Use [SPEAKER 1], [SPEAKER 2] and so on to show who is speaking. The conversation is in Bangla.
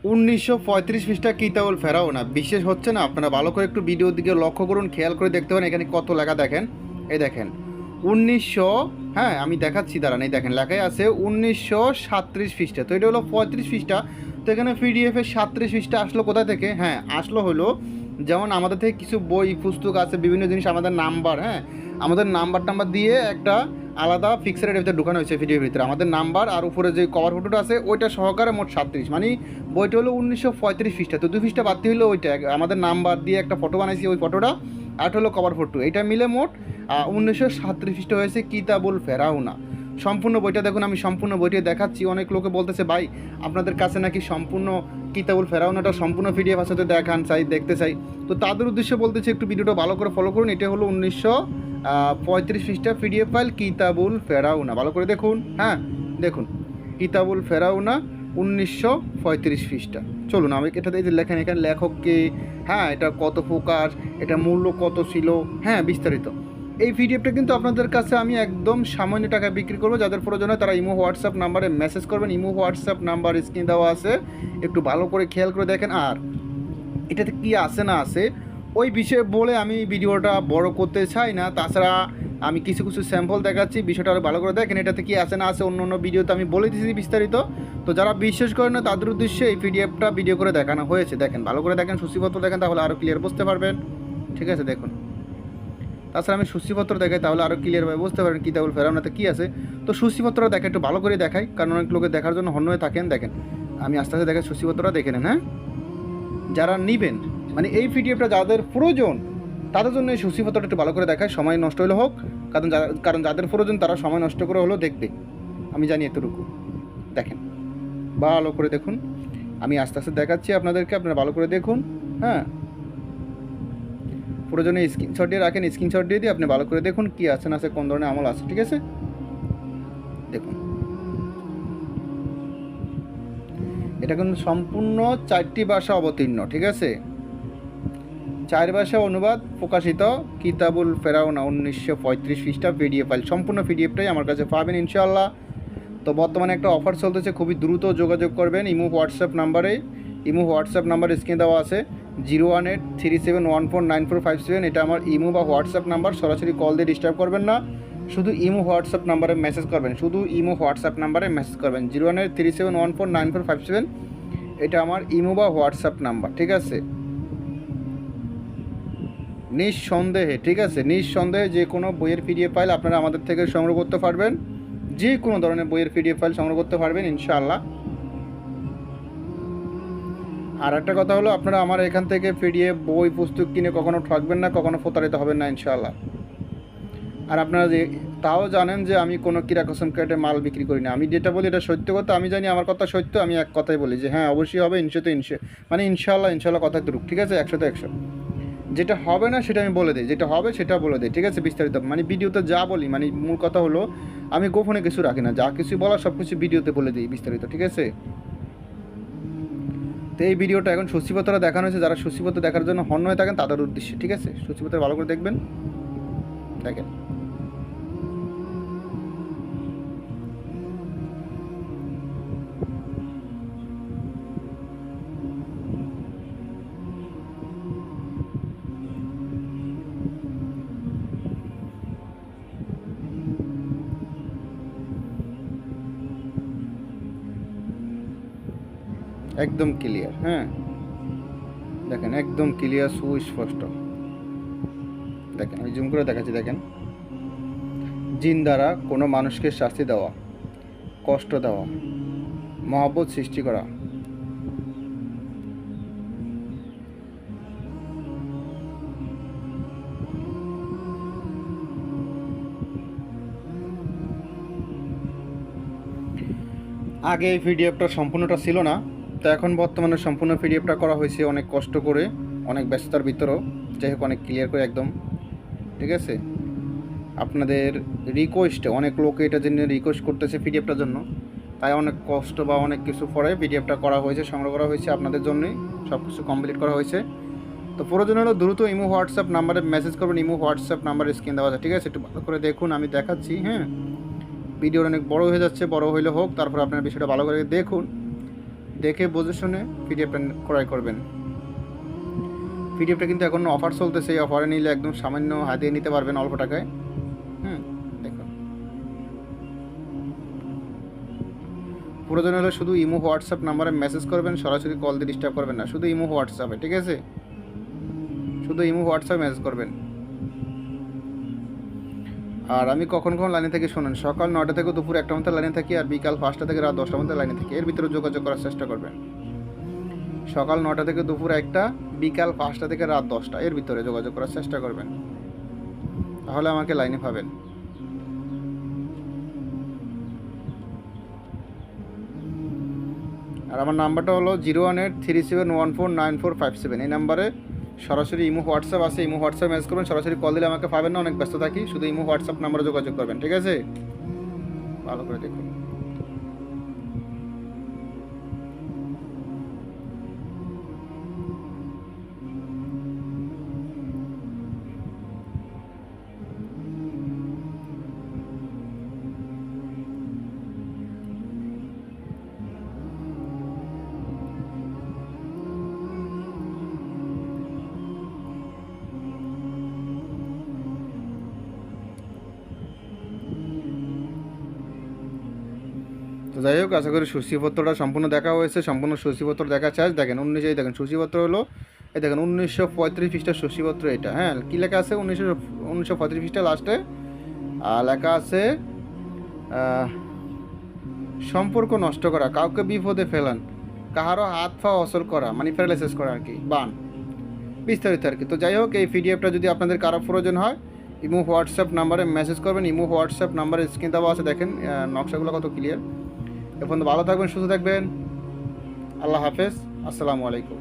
[SPEAKER 1] 1935 পৃষ্ঠা কিতাবুল ফেরাউনা। বিশেষ হচ্ছে না, আপনারা ভালো করে একটু ভিডিওর দিকে লক্ষ্য করুন, খেয়াল করে দেখতে পারেন এখানে কত লেখা দেখেন। এই দেখেন 1900, হ্যাঁ আমি দেখাচ্ছি দাঁড়ান, এই দেখেন লেখাই আছে 1937 পৃষ্ঠা। তো এটা হলো 35 পৃষ্ঠা। তো এখানে পিডিএফের 37 পৃষ্ঠা আসলো কোথা থেকে? হ্যাঁ আসলো হলো, যেমন আমাদের থেকে কিছু বই পুস্তক আছে, বিভিন্ন জিনিস আমাদের নাম্বার, হ্যাঁ আমাদের নাম্বার দিয়ে একটা আলাদা ফিক্সারের ভিতরে ঢুকানো হয়েছে ভিডিওর ভিতরে, আমাদের নাম্বার আর উপরে যে কভার ফটোটা আছে ওইটা সহকারে মোট 37, মানে বইটা হলো 1935 পৃষ্ঠা। তো 2 পৃষ্ঠা বাদ দিয়ে হলো ওইটা আমাদের নাম্বার দিয়ে একটা ফটো বানাইছি, ওই ফটোটা আর হলো কভার ফটো, এটা মিলে মোট 1937 পৃষ্ঠা হয়েছে কিতাবুল ফেরাউনা। সম্পূর্ণ বইটা দেখুন, আমি সম্পূর্ণ বইটা দেখাচ্ছি। অনেক লোকে বলতেছে ভাই আপনাদের কাছে নাকি সম্পূর্ণ কিতাবুল ফেরাউনাটা সম্পূর্ণ পিডিএফ আছে, তো দেখান চাই, দেখতে চাই। তো তাদের উদ্দেশ্যে বলতেছি একটু ভিডিওটা ভালো করে ফলো করুন। এটা হলো 1935 পৃষ্ঠা পিডিএফ ফাইল কিতাবুল ফেরাউনা, ভালো করে দেখুন। হ্যাঁ দেখুন কিতাবুল ফেরাউনা 1935 পৃষ্ঠা। চলুন আমি এটাতে এই যে লেখেন এখানে লেখককে, হ্যাঁ এটা কত প্রকাশ, এটা মূল্য কত ছিল, হ্যাঁ বিস্তারিত। এই পিডিএফটা কিন্তু আপনাদের কাছে আমি একদম সামান্য টাকায় বিক্রি করবো। যাদের প্রয়োজন হয় তারা ইমো হোয়াটসঅ্যাপ নাম্বারে মেসেজ করবেন। ইমো হোয়াটসঅ্যাপ নাম্বার স্ক্রিন দেওয়া আছে, একটু ভালো করে খেয়াল করে দেখেন। আর এটাতে কী আছে না আছে ওই বিষয়ে বলে আমি ভিডিওটা বড় করতে চাই না। তাছাড়া আমি কিছু কিছু স্যাম্পল দেখাচ্ছি, বিষয়টা আরও ভালো করে দেখেন। এটাতে কী আছে না আছে অন্য অন্য ভিডিওতে আমি বলে দিয়েছি বিস্তারিত। তো যারা বিশ্বাস করেন না তাদের উদ্দেশ্যে এই পিডিএফটা ভিডিও করে দেখানো হয়েছে। দেখেন ভালো করে দেখেন, সূচিপত্র দেখেন, তাহলে আরও ক্লিয়ার বুঝতে পারবেন। ঠিক আছে দেখুন, তাছাড়া আমি সূচিপত্র দেখাই তাহলে আরও ক্লিয়ারভাবে বুঝতে পারবেন কিতাবুল ফেরাউনাতে কী আছে। তো সূচিপত্রটা দেখে একটু ভালো করে দেখাই, কারণ অনেক লোকে দেখার জন্য হন্য হয়ে থাকেন। দেখেন আমি আস্তে আস্তে দেখাই, সূচিপত্রটা দেখে নেন। হ্যাঁ যারা নেবেন, মানে এই পিডিএফটা যাদের প্রয়োজন তাদের জন্য এই সূচিপত্রটা একটু ভালো করে দেখায়, সময় নষ্ট হলে হোক, কারণ যাদের প্রয়োজন তারা সময় নষ্ট করে হলেও দেখবে, আমি জানি এতটুকু। দেখেন ভালো করে দেখুন, আমি আস্তে আস্তে দেখাচ্ছি আপনাদেরকে, আপনারা ভালো করে দেখুন। হ্যাঁ প্রয়োজনে স্ক্রিনশট দিয়ে রাখেন, স্ক্রিনশট দিয়ে আপনি ভালো করে দেখুন কী আছে না আছে, কোন ধরনের আমল আছে। ঠিক আছে দেখুন, এটা কিন্তু সম্পূর্ণ 4টি ভাষা অবতীর্ণ। ঠিক আছে 4 ভাষা অনুবাদ প্রকাশিত কিতাবুল ফেরাউনা 1935 পৃষ্ঠা পিডিএফ ফাইল। সম্পূর্ণ পিডিএফটাই আমার কাছে পাবেন ইনশাআল্লাহ। তো বর্তমানে একটা অফার চলতেছে, খুবই দ্রুত যোগাযোগ করবেন ইমো হোয়াটসঅ্যাপ নাম্বারে। ইমো হোয়াটসঅ্যাপ নাম্বার স্ক্রিনে দেওয়া আছে 01837149457। এটা আমার ইমো বা হোয়াটসঅ্যাপ নাম্বার, সরাসরি কল দিয়ে ডিস্টার্ব করবেন না, শুধু ইমো হোয়াটসঅ্যাপ নাম্বারে মেসেজ করবেন, শুধু ইমো হোয়াটসঅ্যাপ নাম্বারে মেসেজ করবেন 01837149457। এটা আমার ইমো বা হোয়াটসঅ্যাপ নাম্বার। ঠিক আছে নিঃসন্দেহে, ঠিক আছে নিঃসন্দেহে যে কোনো বইয়ের পিডিএফ ফাইল আপনারা আমাদের থেকে সংগ্রহ করতে পারবেন, যে কোনো ধরনের বইয়ের পিডিএফ ফাইল সংগ্রহ করতে পারবেন ইনশাআল্লাহ। আর একটা কথা হলো, আপনারা আমার এখান থেকে পিডিএফ বই পুস্তক কিনে কখনো ঠকবেন না, কখনো প্রতারিত হবেন না ইনশাআল্লাহ। আর আপনারা যে তাও জানেন যে আমি কোনো কিরা কসম কেটে মাল বিক্রি করি না, আমি যেটা বলি এটা সত্য কথা, আমি জানি আমার কথা সত্য, আমি এক কথাই বলি যে হ্যাঁ অবশ্যই হবে, মানে ইনশাআল্লাহ কথা তুলুক। ঠিক আছে 100তে 100। যেটা হবে না সেটা আমি বলে দিই, যেটা হবে সেটা বলে দিই। ঠিক আছে বিস্তারিত, মানে ভিডিওতে যা বলি, মানে মূল কথা হলো আমি গোপনে কিছু রাখি না, যা কিছু বলার সব কিছু ভিডিওতে বলে দিই বিস্তারিত। ঠিক আছে তো এই ভিডিওটা এখন সূচিপত্র দেখানো হয়েছে, যারা সূচিপত্র দেখার জন্য হন্য হয়ে থাকেন তাদের উদ্দেশ্যে। ঠিক আছে সূচিপত্র ভালো করে দেখবেন, দেখেন একদম ক্লিয়ার। হ্যাঁ দেখেন একদম ক্লিয়ার সুস্পষ্ট। দেখেন আমি জুম করে দেখাচ্ছি, দেখেন জিন দ্বারা কোনো মানুষকে শাস্তি দেওয়া, কষ্ট দেওয়া, মহব্বত সৃষ্টি করা, আগে এই পিডিএফটা সম্পূর্ণটা ছিল না, তো এখন বর্তমানে সম্পূর্ণ পিডিএফটা করা হয়েছে অনেক কষ্ট করে, অনেক ব্যস্ততার ভিতরেও, যাই হোক অনেক ক্লিয়ার করে একদম। ঠিক আছে আপনাদের রিকোয়েস্টে অনেক লোকে এটা জন্য রিকোয়েস্ট করতেছে পিডিএফটার জন্য, তাই অনেক কষ্ট বা অনেক কিছু পরে পিডিএফটা করা হয়েছে, সংগ্রহ করা হয়েছে আপনাদের জন্যই, সব কিছু কমপ্লিট করা হয়েছে। তো প্রয়োজন হলো দ্রুত ইমো হোয়াটসঅ্যাপ নাম্বারে মেসেজ করবেন, ইমো হোয়াটসঅ্যাপ নাম্বার স্ক্রিন দেওয়া আছে। ঠিক আছে একটু ভালো করে দেখুন, আমি দেখাচ্ছি। ভিডিওটা অনেক বড় হয়ে যাচ্ছে, বড় হইলে হোক, তারপর আপনার বিষয়টা ভালো করে দেখুন, দেখে বুঝে শুনে পিডিএফটা ক্রয় করবেন। পিডিএফটা কিন্তু এখন অফার চলতেছে, এই অফারে নিলে একদম সামান্য হাতিয়ে নিতে পারবেন অল্প টাকায়। দেখুন, প্রয়োজন হলে শুধু ইমো হোয়াটসঅ্যাপ নাম্বারে মেসেজ করবেন, সরাসরি কল দিয়ে ডিস্টার্ব করবেন না, শুধু ইমো হোয়াটসঅ্যাপে, ঠিক আছে? শুধু ইমো হোয়াটসঅ্যাপে মেসেজ করবেন। আর আমি কখন লাইনে থেকে শোনেন, সকাল 9টা থেকে দুপুর 1টা মধ্যে লাইনে থাকি, আর বিকাল 5টা থেকে রাত 10টার মধ্যে লাইনে থাকি। এর ভিতরে যোগাযোগ করার চেষ্টা করবেন। সকাল 9টা থেকে দুপুর 1টা, বিকাল 5টা থেকে রাত 10টা, এর ভিতরে যোগাযোগ করার চেষ্টা করবেন, তাহলে আমাকে লাইনে পাবেন। আর আমার নাম্বারটা হলো 01837149457। এই নাম্বারে সরাসরি ইমো হোয়াটসঅ্যাপ আছে, ইমো হোয়াটসঅ্যাপ মেসেজ করবেন, সরাসরি কল দিলে আমাকে পাবেন না, অনেক ব্যস্ত থাকি। শুধু ইমো হোয়াটসঅ্যাপ নাম্বারে যোগাযোগ করবেন, ঠিক আছে? ভালো করে দেখুন। তো যাই হোক, আশা করি সূচিপত্রটা সম্পূর্ণ দেখা হয়েছে। সম্পূর্ণ সূচিপত্র দেখা চার্জ দেখেন 19, দেখেন সূচিপত্র হলো এই দেখেন 1935 পৃষ্ঠার সূচিপত্র এটা। হ্যাঁ, কী লেখা আছে? 1935 পৃষ্ঠা লাস্টে লেখা আছে সম্পর্ক নষ্ট করা, কাউকে বিপদে ফেলান, কাহারও হাত পা অসর করা, মানে প্যারালাইসিস করা আর কি, বান, বিস্তারিত আর কি। তো যাই হোক, এই পিডিএফটা যদি আপনাদের কারো প্রয়োজন হয়, ইমো হোয়াটসঅ্যাপ নাম্বারে মেসেজ করবেন। ইমো হোয়াটসঅ্যাপ নাম্বারে স্ক্রিন দেওয়া আছে, দেখেন নকশাগুলো কত ক্লিয়ার। এখন ভালো থাকবেন, সুস্থ থাকবেন। আল্লাহ হাফেজ, আসসালামু আলাইকুম।